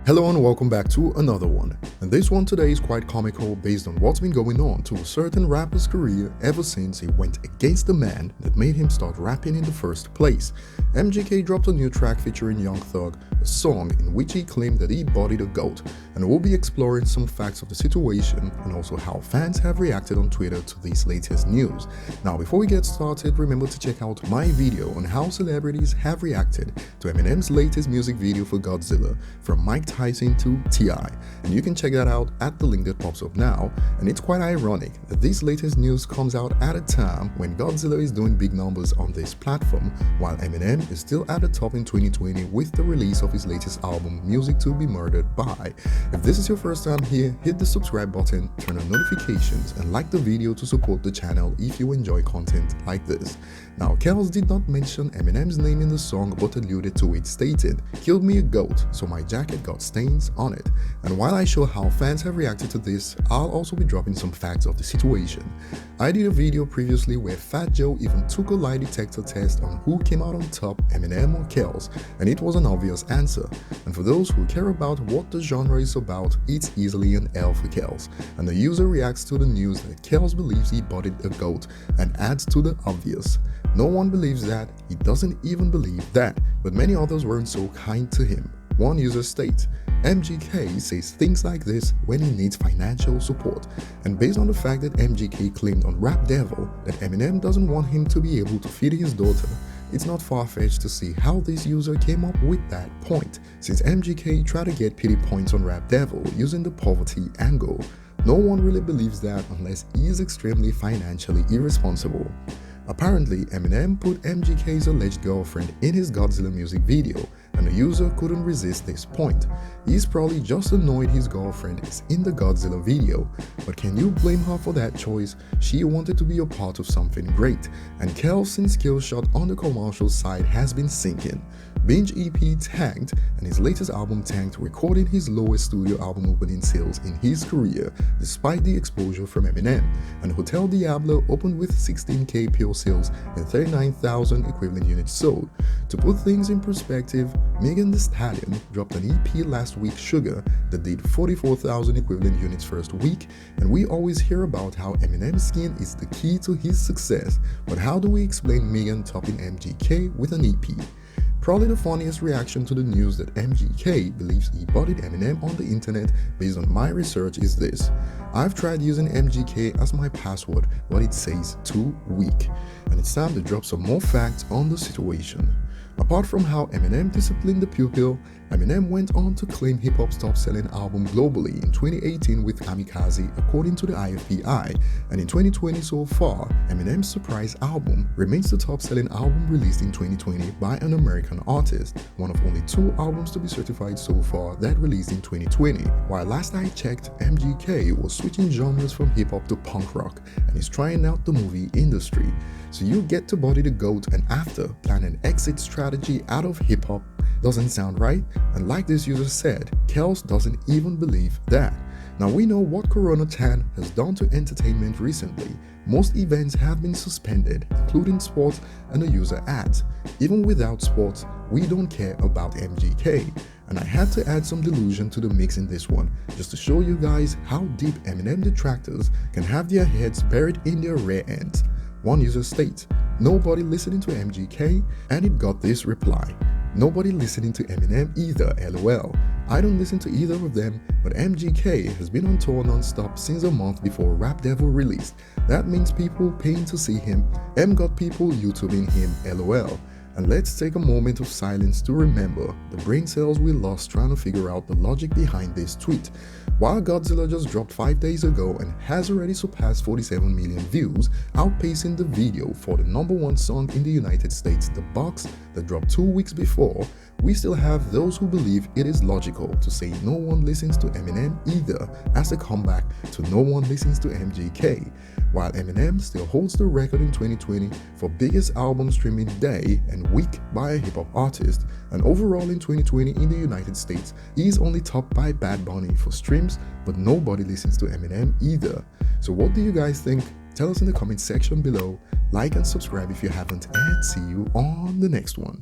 Hello and welcome back to another one, and this one today is quite comical based on what's been going on to a certain rapper's career ever since he went against the man that made him start rapping in the first place. MGK dropped a new track featuring Young Thug, a song in which he claimed that he bodied a goat, and we'll be exploring some facts of the situation and also how fans have reacted on Twitter to this latest news. Now before we get started, remember to check out my video on how celebrities have reacted to Eminem's latest music video for Godzilla, from Mike Tyson to T.I., and you can check that out at the link that pops up now. And it's quite ironic that this latest news comes out at a time when Godzilla is doing big numbers on this platform, while Eminem is still at the top in 2020 with the release of his latest album, Music to Be Murdered By. If this is your first time here, hit the subscribe button, turn on notifications, and like the video to support the channel if you enjoy content like this. Now, Kells did not mention Eminem's name in the song but alluded to it, stated, "Killed me a goat, so my jacket got stains on it." And while I show how fans have reacted to this, I'll also be dropping some facts of the situation. I did a video previously where Fat Joe even took a lie detector test on who came out on top, Eminem or Kells, and it was an obvious answer. And for those who care about what the genre is about, it's easily an L for Kells. And the user reacts to the news that Kells believes he bodied a goat and adds to the obvious. No one believes that, he doesn't even believe that, but many others weren't so kind to him. One user states, "MGK says things like this when he needs financial support," and based on the fact that MGK claimed on Rap Devil that Eminem doesn't want him to be able to feed his daughter, it's not far-fetched to see how this user came up with that point, since MGK tried to get pity points on Rap Devil using the poverty angle. No one really believes that unless he is extremely financially irresponsible. Apparently, Eminem put MGK's alleged girlfriend in his Godzilla music video, and the user couldn't resist this point. He's probably just annoyed his girlfriend is in the Godzilla video, but can you blame her for that choice? She wanted to be a part of something great, and Kells' skill shot on the commercial side has been sinking. Binge EP tanked, and his latest album tanked, recording his lowest studio album opening sales in his career, despite the exposure from Eminem. And Hotel Diablo opened with 16K pure sales and 39,000 equivalent units sold. To put things in perspective, Megan Thee Stallion dropped an EP last week, Sugar, that did 44,000 equivalent units first week, and we always hear about how Eminem's skin is the key to his success, but how do we explain Megan topping MGK with an EP? Probably the funniest reaction to the news that MGK believes he bodied Eminem on the internet based on my research is this: "I've tried using MGK as my password, but it says too weak." And it's time to drop some more facts on the situation. Apart from how Eminem disciplined the pupil, Eminem went on to claim hip-hop's top-selling album globally in 2018 with Kamikaze, according to the IFPI, and in 2020 so far, Eminem's surprise album remains the top-selling album released in 2020 by an American artist, one of only 2 albums to be certified so far that released in 2020, while last I checked, MGK was switching genres from hip-hop to punk rock, and is trying out the movie industry. So you get to body the GOAT and after plan an exit strategy out of hip-hop? Doesn't sound right, and like this user said, Kells doesn't even believe that. Now we know what Corona Tan has done to entertainment recently. Most events have been suspended, including sports, and the user adds, "Even without sports, we don't care about MGK." And I had to add some delusion to the mix in this one, just to show you guys how deep Eminem detractors can have their heads buried in their rear ends. One user states, "Nobody listening to MGK," and it got this reply, "Nobody listening to Eminem either, lol. I don't listen to either of them, but MGK has been on tour non-stop since a month before Rap Devil released. That means people paying to see him. M got people YouTubing him, lol." And let's take a moment of silence to remember the brain cells we lost trying to figure out the logic behind this tweet. While Godzilla just dropped 5 days ago and has already surpassed 47 million views, outpacing the video for the #1 song in the United States, The Box, that dropped 2 weeks before, we still have those who believe it is logical to say no one listens to Eminem either as a comeback to no one listens to MGK. While Eminem still holds the record in 2020 for biggest album streaming day and week by a hip-hop artist, and overall in 2020 in the United States, he is only topped by Bad Bunny for streams, but nobody listens to Eminem either. So what do you guys think? Tell us in the comment section below, like and subscribe if you haven't, and see you on the next one.